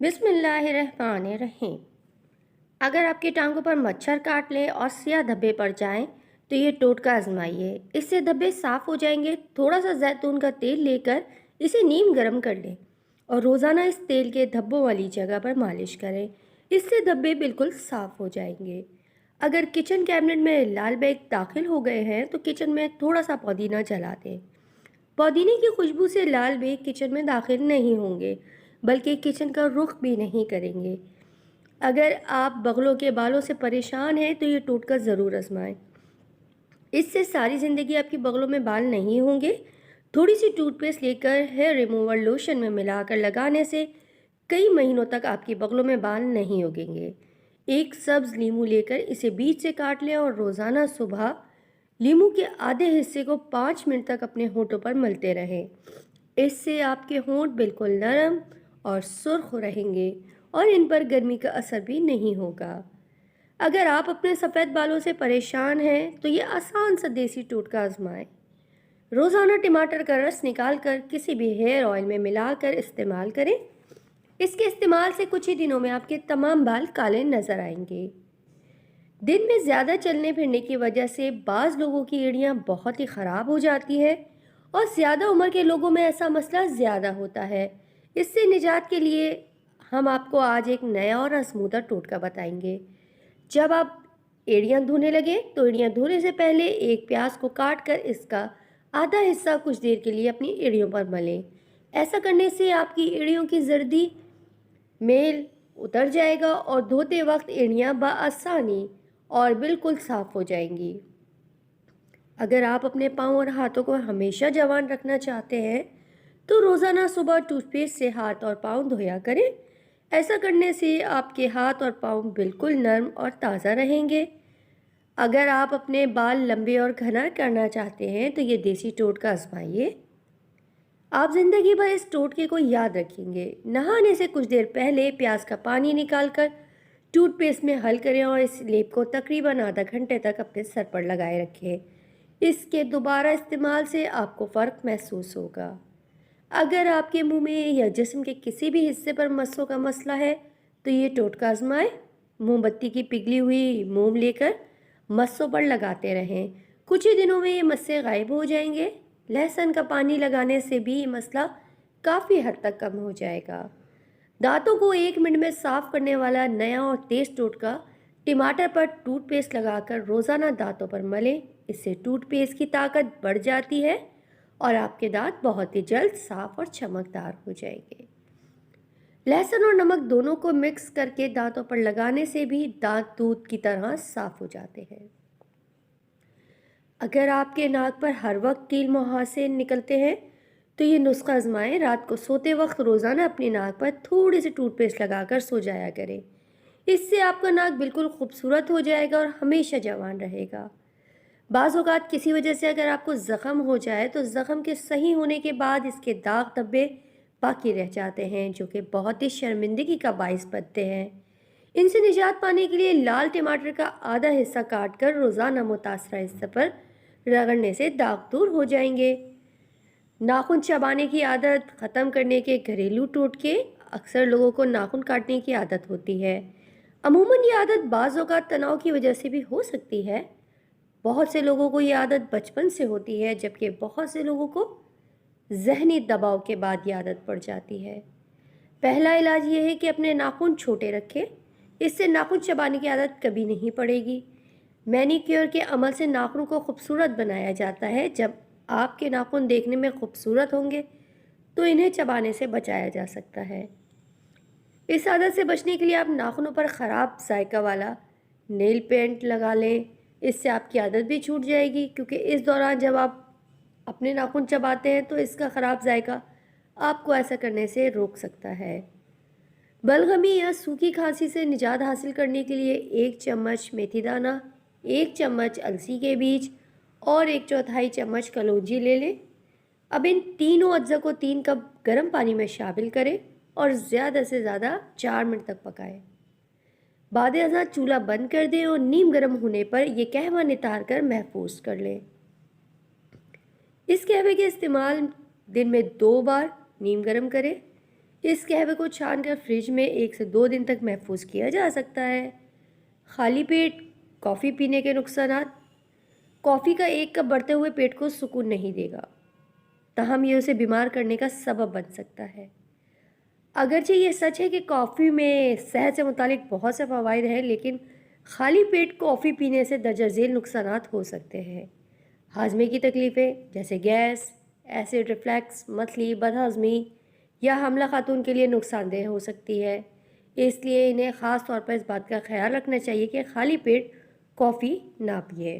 बिस्मिल्लाहिर्रहमानिर्रहीम। अगर आपकी टांगों पर मच्छर काट ले और सिया धब्बे पड़ जाएं, तो ये टोटका आजमाइए। इससे धब्बे साफ हो जाएंगे। थोड़ा सा जैतून का तेल लेकर इसे नीम गर्म कर लें और रोज़ाना इस तेल के धब्बों वाली जगह पर मालिश करें। इससे धब्बे बिल्कुल साफ हो जाएंगे। अगर किचन कैबिनेट में लाल बैग दाखिल हो गए हैं, तो किचन में थोड़ा सा पुदीना जला दें। पुदीने की खुशबू से लाल बेग किचन में दाखिल नहीं होंगे, बल्कि किचन का रुख भी नहीं करेंगे। अगर आप बगलों के बालों से परेशान हैं, तो ये टोटका ज़रूर आजमाएं। इससे सारी ज़िंदगी आपकी बगलों में बाल नहीं होंगे। थोड़ी सी टूथपेस्ट लेकर हेयर रिमूवर लोशन में मिलाकर लगाने से कई महीनों तक आपकी बगलों में बाल नहीं उगेंगे। एक सब्ज़ नींबू लेकर इसे बीच से काट लें और रोज़ाना सुबह नींबू के आधे हिस्से को 5 मिनट तक अपने होठों पर मलते रहें। इससे आपके होंठ बिल्कुल नरम और सुर्ख रहेंगे और इन पर गर्मी का असर भी नहीं होगा। अगर आप अपने सफ़ेद बालों से परेशान हैं, तो ये आसान सा देसी टोटका आजमाएं। रोज़ाना टमाटर का रस निकालकर किसी भी हेयर ऑयल में मिलाकर इस्तेमाल करें। इसके इस्तेमाल से कुछ ही दिनों में आपके तमाम बाल काले नज़र आएंगे। दिन में ज़्यादा चलने फिरने की वजह से बाज़ लोगों की एड़ियाँ बहुत ही ख़राब हो जाती हैं और ज़्यादा उम्र के लोगों में ऐसा मसला ज़्यादा होता है। इससे निजात के लिए हम आपको आज एक नया और आजमूदा टोटका बताएंगे। जब आप एड़ियाँ धोने लगे, तो एड़ियाँ धोने से पहले एक प्याज को काट कर इसका आधा हिस्सा कुछ देर के लिए अपनी एड़ियों पर मलें। ऐसा करने से आपकी एड़ियों की जर्दी मेल उतर जाएगा और धोते वक्त एड़ियाँ बआसानी और बिल्कुल साफ़ हो जाएंगी। अगर आप अपने पाँव और हाथों को हमेशा जवान रखना चाहते हैं, तो रोज़ाना सुबह टूथपेस्ट से हाथ और पाँव धोया करें। ऐसा करने से आपके हाथ और पाँव बिल्कुल नर्म और ताज़ा रहेंगे। अगर आप अपने बाल लंबे और घना करना चाहते हैं, तो ये देसी टोटका आजमाइए। आप जिंदगी भर इस टोटके को याद रखेंगे। नहाने से कुछ देर पहले प्याज का पानी निकालकर टूथपेस्ट में हल करें और इस लेप को तकरीबन आधा घंटे तक अपने सर पर लगाए रखें। इसके दोबारा इस्तेमाल से आपको फ़र्क महसूस होगा। अगर आपके मुंह में या जिस्म के किसी भी हिस्से पर मस्सों का मसला है, तो ये टोटका आजमाएं। मोमबत्ती की पिघली हुई मोम लेकर मस्सों पर लगाते रहें। कुछ ही दिनों में ये मस्से गायब हो जाएंगे। लहसुन का पानी लगाने से भी ये मसला काफ़ी हद तक कम हो जाएगा। दांतों को 1 मिनट में साफ करने वाला नया और तेज टोटका टमाटर पर टूथपेस्ट लगाकर रोज़ाना दांतों पर मलें। इससे टूथपेस्ट की ताकत बढ़ जाती है और आपके दांत बहुत ही जल्द साफ और चमकदार हो जाएंगे। लहसुन और नमक दोनों को मिक्स करके दांतों पर लगाने से भी दांत दूध की तरह साफ हो जाते हैं। अगर आपके नाक पर हर वक्त कील मुहासे निकलते हैं, तो ये नुस्खा आजमाएं। रात को सोते वक्त रोज़ाना अपनी नाक पर थोड़ी सी टूथपेस्ट लगाकर सो जाया करें। इससे आपका नाक बिल्कुल खूबसूरत हो जाएगा और हमेशा जवान रहेगा। बाज़ औक़ात किसी वजह से अगर आपको ज़ख़म हो जाए, तो ज़ख़म के सही होने के बाद इसके दाग धब्बे बाकी रह जाते हैं, जो कि बहुत ही शर्मिंदगी का बाइस बनते हैं। इनसे निजात पाने के लिए लाल टमाटर का आधा हिस्सा काट कर रोज़ाना मुतासरा हिस्से पर रगड़ने से दाग दूर हो जाएंगे। नाखून चबाने की आदत ख़त्म करने के घरेलू टोटके। अक्सर लोगों को नाखून काटने की आदत होती है। अमूमन ये आदत बाज़ औक़ात तनाव की वजह से भी हो सकती है। बहुत से लोगों को ये आदत बचपन से होती है, जबकि बहुत से लोगों को ज़हनी दबाव के बाद ये आदत पड़ जाती है। पहला इलाज ये है कि अपने नाखून छोटे रखें। इससे नाखून चबाने की आदत कभी नहीं पड़ेगी। मैनीक्योर के अमल से नाखून को खूबसूरत बनाया जाता है। जब आपके नाखून देखने में खूबसूरत होंगे, तो इन्हें चबाने से बचाया जा सकता है। इस आदत से बचने के लिए आप नाखूनों पर ख़राब जायका वाला नेल पेंट लगा लें। इससे आपकी आदत भी छूट जाएगी, क्योंकि इस दौरान जब आप अपने नाखून चबाते हैं, तो इसका ख़राब जायका आपको ऐसा करने से रोक सकता है। बलगमी या सूखी खांसी से निजात हासिल करने के लिए 1 चम्मच मेथी दाना, 1 चम्मच अलसी के बीज और 1/4 चम्मच कलौंजी ले लें। अब इन तीनों अज्जा को 3 कप गर्म पानी में शामिल करें और ज़्यादा से ज़्यादा 4 मिनट तक पकाएं। बाद अज़ां चूल्हा बंद कर दें और नीम गर्म होने पर यह कहवा नितार कर महफूज कर लें। इस कहवे के इस्तेमाल दिन में 2 बार नीम गर्म करें। इस कहवे को छानकर फ्रिज में 1 से 2 दिन तक महफूज किया जा सकता है। खाली पेट कॉफ़ी पीने के नुकसानात। कॉफ़ी का 1 कप बढ़ते हुए पेट को सुकून नहीं देगा, ताहम ये उसे बीमार करने का सबब बन सकता है। अगरचे ये सच है कि कॉफ़ी में सेहत से मुतालिक बहुत से फ़वाइद हैं, लेकिन खाली पेट कॉफ़ी पीने से दर्ज झेल नुकसानात हो सकते हैं। हाजमे की तकलीफ़ें जैसे गैस, एसिड रिफ्लक्स, मतली, बदहज़मी या हमला खातून के लिए नुकसानदेह हो सकती है। इसलिए इन्हें ख़ास तौर पर इस बात का ख्याल रखना चाहिए कि खाली पेट कॉफ़ी ना पिए।